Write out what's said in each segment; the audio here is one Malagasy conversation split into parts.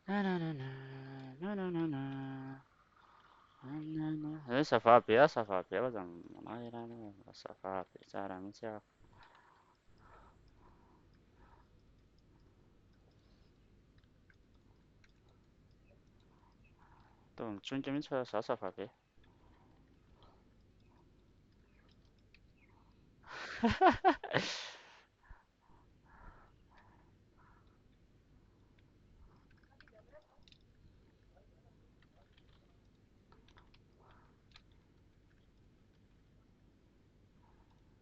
Na, na, na, na, na, na, na, na. Ça va bien, ça va bien. Ça va bien, ça. 또 좀 있어, ça va bien.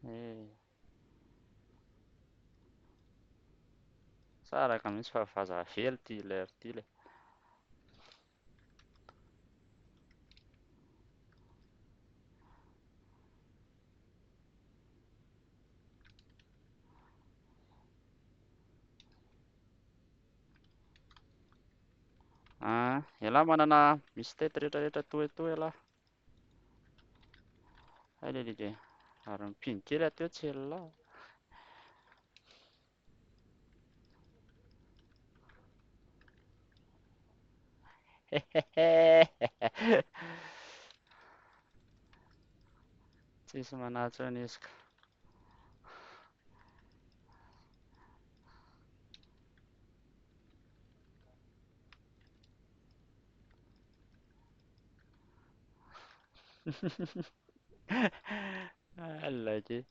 Eh, Sara kan minns farfar helt till. Yala manana mistake rehetrarehetra toetoa yala. Alelele. Ary mipiny kely ateo tsela. Tsisy manatsy anisika. Alake.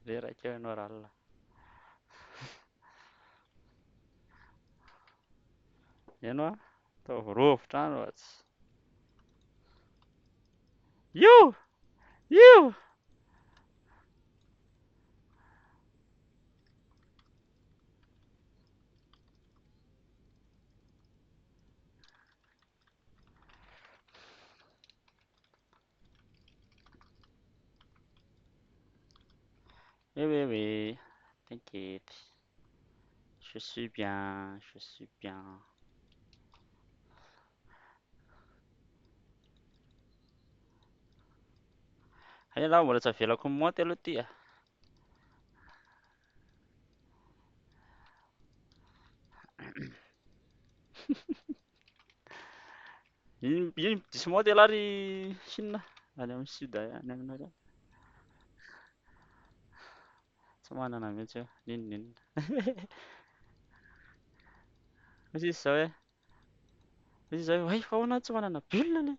Reraka eo ianao ralina. Ianao a? Ataovy rovitra any ohatsy. Io! Io! Oui, oui, oui. T'inquiète. Je suis bien, je suis bien. Hay lahy mbola tsy avelako ny monty aloha ty a. Ino diso monty lahy ry Chine? Any amin'ny sud any aminao reny. Tsy manana mihitsy io. Ninonino. Misy izy zao hoe, misy izy zao hoe, hay fa ahoana tsy manana bilina ley.